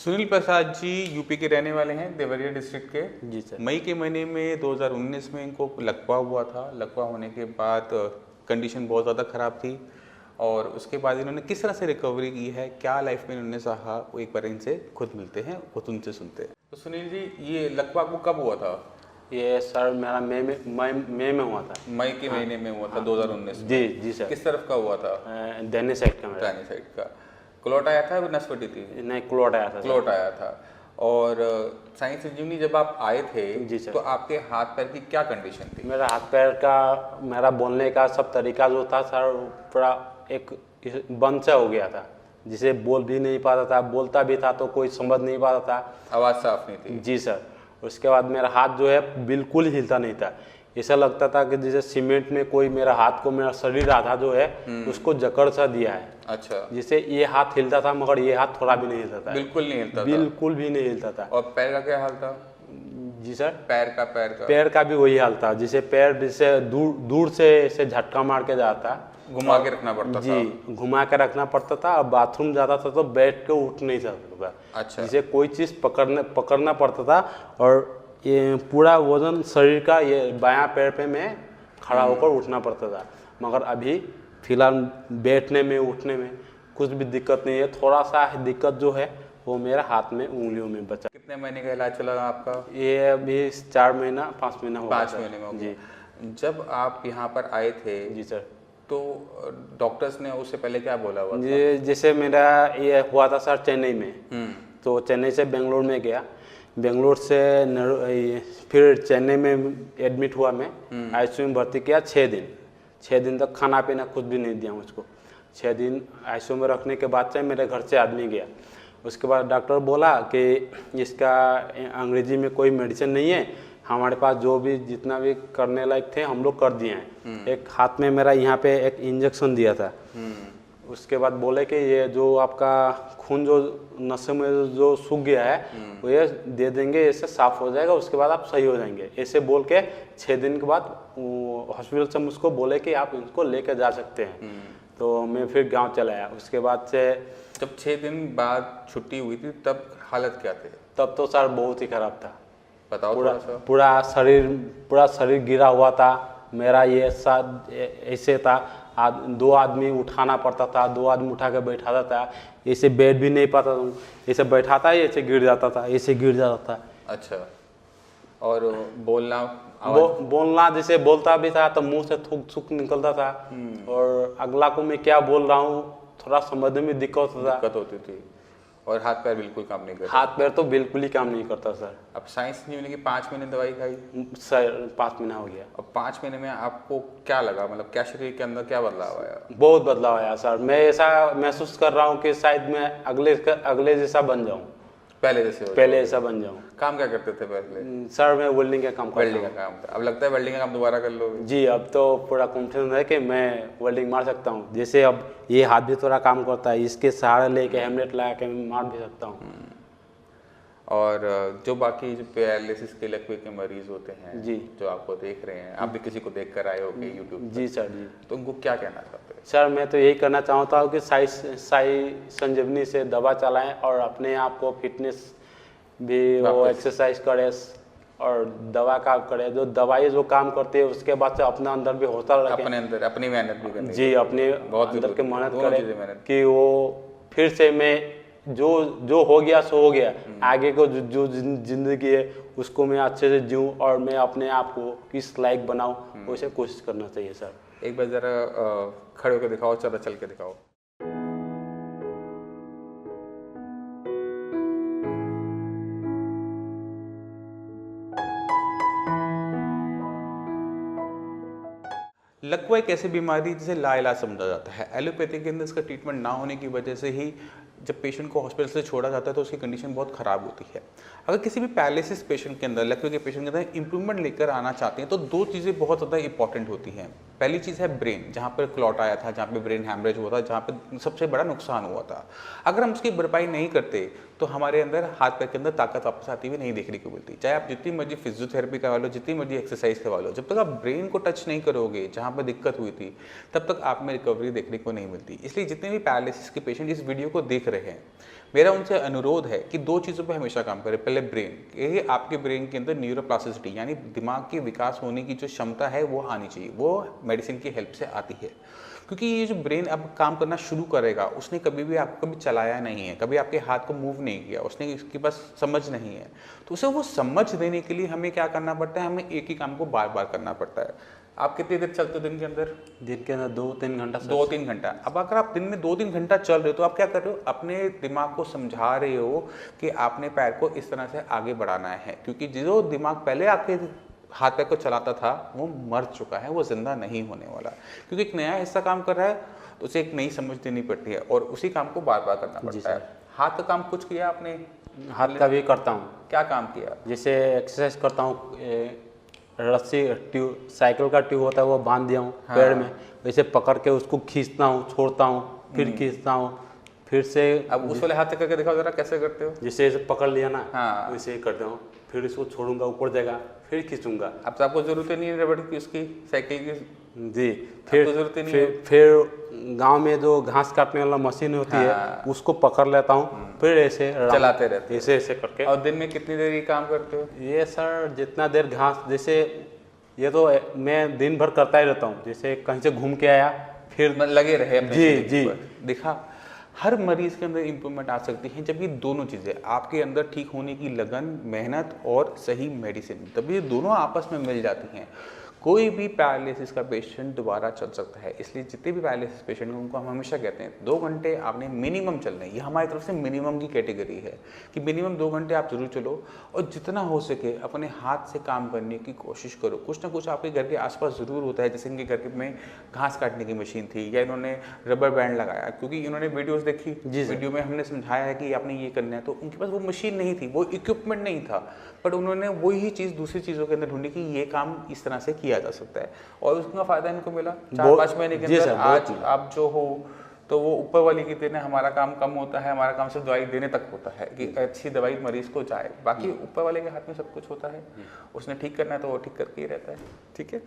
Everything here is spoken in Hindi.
सुनील प्रसाद जी यूपी के रहने वाले हैं, देवरिया डिस्ट्रिक्ट के। जी सर। मई के महीने में 2019 में इनको लकवा हुआ था। लकवा होने के बाद कंडीशन बहुत ज़्यादा ख़राब थी और उसके बाद इन्होंने किस तरह से रिकवरी की है, क्या लाइफ में इन्होंने सहा, वो एक बार इनसे खुद मिलते हैं, खुद उनसे सुनते हैं। तो सुनील जी, ये लकवा आपको कब हुआ था? ये सर मेरा मई में हुआ था। मई के महीने में हुआ था 2019 में। जी जी सर। किस तरफ का हुआ था? दाहिने साइड का मेरा। दाहिने साइड का। क्लॉट आया था, नस फटी थी? नहीं, क्लॉट आया था। क्लॉट आया था। और साइंस संजीवनी जब आप आए थे जी सर, तो आपके हाथ पैर की क्या कंडीशन थी? मेरा हाथ पैर का, मेरा बोलने का सब तरीका जो था सर, पूरा एक बंद सा हो गया था, जिसे बोल भी नहीं पाता था, बोलता भी था तो कोई समझ नहीं पाता था, आवाज़ साफ नहीं थी। जी सर। उसके बाद मेरा हाथ जो है बिल्कुल हिलता नहीं था। ऐसा लगता था कि जैसे सीमेंट में कोई मेरा हाथ को, मेरा शरीर आधा जो है उसको जकड़ सा दिया है। अच्छा। जिसे ये हाथ हिलता था मगर ये हाथ थोड़ा भी नहीं हिलता था। बिल्कुल नहीं हिलता था? बिल्कुल भी नहीं हिलता था। और पैर का क्या हाल था? जी सर। पैर का भी वही हाल था, जिसे पैर जैसे दूर से झटका मार के जाता, घुमा के रखना पड़ता था। जी, घुमा के रखना पड़ता था। और बाथरूम जाता था तो बैठ के उठ नहीं सकता था। अच्छा। जिसे कोई चीज़ पकड़ना पड़ता था और ये पूरा वजन शरीर का ये बायां पैर पे मैं खड़ा होकर उठना पड़ता था। मगर अभी फिलहाल बैठने में, उठने में कुछ भी दिक्कत नहीं है। थोड़ा सा दिक्कत जो है वो मेरा हाथ में, उंगलियों में बचा। कितने महीने का इलाज चला आपका? ये अभी 4 महीना 5 महीना हो गया। 5 महीने में हो गया। जी। जब आप यहाँ पर आए थे जी सर, तो डॉक्टर्स ने उससे पहले क्या बोला हुआ था? जी, जैसे मेरा ये हुआ था सर चेन्नई में, तो चेन्नई से बेंगलोर में गया, बेंगलोर से फिर चेन्नई में एडमिट हुआ, मैं आईसीयू में भर्ती किया 6 दिन तक खाना पीना कुछ भी नहीं दिया मुझको। 6 दिन आईसीयू में रखने के बाद से मेरे घर से आदमी गया। उसके बाद डॉक्टर बोला कि इसका अंग्रेजी में कोई मेडिसिन नहीं है, हमारे पास जो भी जितना भी करने लायक थे हम लोग कर दिए हैं। एक हाथ में मेरा यहाँ पे एक इंजेक्शन दिया था। उसके बाद बोले कि ये जो आपका खून जो नसों में जो सूख गया है वो ये दे देंगे, इससे साफ हो जाएगा, उसके बाद आप सही हो जाएंगे। ऐसे बोल के 6 दिन के बाद हॉस्पिटल से मुझको बोले कि आप इनको लेकर जा सकते हैं। तो मैं फिर गांव चला आया। उसके बाद से जब 6 दिन बाद छुट्टी हुई थी तब हालत क्या थे? तब तो सर बहुत ही खराब था। बताओ थोड़ा सा। पूरा शरीर गिरा हुआ था मेरा। ये साथ ऐसे था, 2 आदमी उठाना पड़ता था, 2 आदमी उठा के बैठाता था। ऐसे बैठ भी नहीं पाता था, ऐसे बैठाता ऐसे गिर जाता था, ऐसे गिर जाता था। अच्छा। और बोलना जैसे बोलता भी था तो मुंह से थूक थूक निकलता था। और अगला को मैं क्या बोल रहा हूँ थोड़ा समझने में दिक्कत होती थी। और हाथ पैर बिल्कुल काम नहीं करता? हाथ पैर तो बिल्कुल ही काम नहीं करता सर। अब साइंस नहीं होने की 5 महीने दवाई खाई सर? 5 महीना हो गया। अब 5 महीने में आपको क्या लगा, मतलब क्या शरीर के अंदर क्या बदलाव आया? बहुत बदलाव आया सर। मैं ऐसा महसूस कर रहा हूँ कि शायद मैं अगले जैसा बन जाऊँ, पहले जैसा बन जाऊँ। काम क्या करते थे पहले? सर मैं वेल्डिंग का काम करता हूँ। वेल्डिंग का काम था। अब लगता है वेल्डिंग का काम दोबारा कर लोगे? जी, अब तो पूरा कॉन्फिडेंस है कि मैं वेल्डिंग मार सकता हूँ। जैसे अब ये हाथ भी थोड़ा काम करता है, इसके सहारा लेके हेमलेट लगा के मैं मार भी सकता हूँ। और जो बाकी जो पैरालिसिस के लकवे के मरीज होते हैं जी, जो आपको देख रहे हैं, आप भी किसी को देख कर आए होंगे यूट्यूब? जी सर। जी, तो उनको क्या कहना चाहते हैं? सर मैं तो यही करना चाहता हूँ कि साई संजीवनी से दवा चलाएं और अपने आप को फिटनेस भी, वो एक्सरसाइज करे और दवा का करे। जो दवाई जो काम करती है उसके बाद से अपने अंदर भी हौसला रखें, अपने अंदर अपनी मेहनत भी करनी। जी, अपने अंदर की मेहनत करें कि वो फिर से मैं जो हो गया सो हो गया, आगे को जो जिंदगी है उसको मैं अच्छे से जीऊँ और मैं अपने आप को किस लायक बनाऊँ, वैसे कोशिश करना चाहिए सर। एक बार जरा खड़े होकर दिखाओ, चल के दिखाओ। लकवा एक ऐसी बीमारी जिसे लाइलाज समझा जाता है। एलोपैथी के अंदर इसका ट्रीटमेंट ना होने की वजह से ही जब पेशेंट को हॉस्पिटल से छोड़ा जाता है तो उसकी कंडीशन बहुत ख़राब होती है। अगर किसी भी पैरालिसिस पेशेंट के अंदर, लकवे के पेशेंट के अंदर इंप्रूवमेंट लेकर आना चाहते हैं तो 2 चीज़ें बहुत ज़्यादा इंपॉर्टेंट होती हैं। पहली चीज़ है ब्रेन, जहाँ पर क्लॉट आया था, जहाँ पे ब्रेन हैमरेज हुआ था, जहाँ पे सबसे बड़ा नुकसान हुआ था। अगर हम उसकी भरपाई नहीं करते तो हमारे अंदर हाथ पैर के अंदर ताकत वापस आती हुई नहीं देखने को मिलती। चाहे आप जितनी मर्जी फिजियोथेरेपी करवा लो, जितनी मर्जी एक्सरसाइज करवा लो, जब तक आप ब्रेन को टच नहीं करोगे जहाँ पर दिक्कत हुई थी, तब तक आप में रिकवरी देखने को नहीं मिलती। इसलिए जितने भी पैरालिसिस के पेशेंट इस वीडियो को देख रहे हैं, मेरा उनसे अनुरोध है कि दो चीज़ों पर हमेशा काम करें। पहले ब्रेन, ये आपके ब्रेन के अंदर न्यूरोप्लास्टिसिटी यानी दिमाग के विकास होने की जो क्षमता है वो आनी चाहिए, वो मेडिसिन की हेल्प से आती है। क्योंकि ये जो ब्रेन अब काम करना शुरू करेगा, उसने कभी भी आपको कभी चलाया नहीं है, कभी आपके हाथ को मूव नहीं किया, उसने इसके पास समझ नहीं है, तो उसे वो समझ देने के लिए हमें क्या करना पड़ता है, हमें एक ही काम को बार बार करना पड़ता है। आप कितनी देर चलते हो दिन के अंदर? दिन के अंदर 2-3 घंटा। 2-3 घंटा। अब अगर आप दिन में 2-3 घंटा चल रहे हो तो आप क्या कर रहे हो, अपने दिमाग को समझा रहे हो कि आपने पैर को इस तरह से आगे बढ़ाना है। क्योंकि जो दिमाग पहले आपके हाथ पैर को चलाता था वो मर चुका है, वो जिंदा नहीं होने वाला। क्योंकि एक नया हिस्सा काम कर रहा है तो उसे एक नई समझ देनी पड़ती है और उसी काम को बार बार करना पड़ता है। हाथ का काम कुछ किया आपने? हाथ का भी करता हूँ। क्या काम किया? जैसे एक्सरसाइज करता हूँ, रस्सी ट्यूब, साइकिल का ट्यूब होता है वो बांध दिया हूँ पैर में, वैसे पकड़ के उसको खींचता हूँ, छोड़ता हूँ, फिर खींचता हूँ, फिर से। अब उस वाले हाथ से करके दिखाओ जरा, कैसे करते हो? जैसे ऐसे पकड़ लिया ना, हाँ, वैसे ही करता हूँ, फिर इसको छोड़ूंगा, ऊपर जाएगा, फिर खींचूंगा। अब तो आपको जरूरत ही नहीं है रबड़ की, उसकी साइकिल की। जी, फिर गांव में जो घास काटने वाला मशीन होती है उसको पकड़ लेता हूँ, फिर ऐसे चलाते रहते, ऐसे करके। और दिन में कितनी देर ये काम करते हो? ये सर जितना देर घास, जैसे ये तो मैं दिन भर करता ही रहता हूँ, जैसे कहीं से घूम के आया फिर लगे रहे अपने जी जी। दिखा, हर मरीज के अंदर इंप्रूवमेंट आ सकती है जब ये दोनों चीज़ें आपके अंदर ठीक होने की लगन, मेहनत और सही मेडिसिन, तब ये दोनों आपस में मिल जाती हैं। कोई भी पैरालिसिस का पेशेंट दोबारा चल सकता है। इसलिए जितने भी पैरालिसिस पेशेंट हैं उनको हम हमेशा कहते हैं 2 घंटे आपने मिनिमम चलना है। ये हमारी तरफ से मिनिमम की कैटेगरी है कि मिनिमम 2 घंटे आप जरूर चलो और जितना हो सके अपने हाथ से काम करने की कोशिश करो। कुछ ना कुछ आपके घर के आसपास ज़रूर होता है, जैसे इनके घर में घास काटने की मशीन थी या इन्होंने रबर बैंड लगाया क्योंकि इन्होंने वीडियोज़ देखी, वीडियो में हमने समझाया है कि आपने ये करना है, तो उनके पास वो मशीन नहीं थी, वो इक्विपमेंट नहीं था, बट उन्होंने वही चीज़ दूसरी चीज़ों के अंदर ढूंढी कि ये काम इस तरह से किया जा सकता है और उसका फायदा इनको मिला। 4-5 महीने के अंदर आज आप जो हो तो वो ऊपर वाली की देने, हमारा काम कम होता है, हमारा काम सिर्फ दवाई देने तक होता है कि अच्छी दवाई मरीज को जाए, बाकी ऊपर वाले के हाथ में सब कुछ होता है। उसने ठीक करना है तो वो ठीक करके ही रहता है। ठीक है।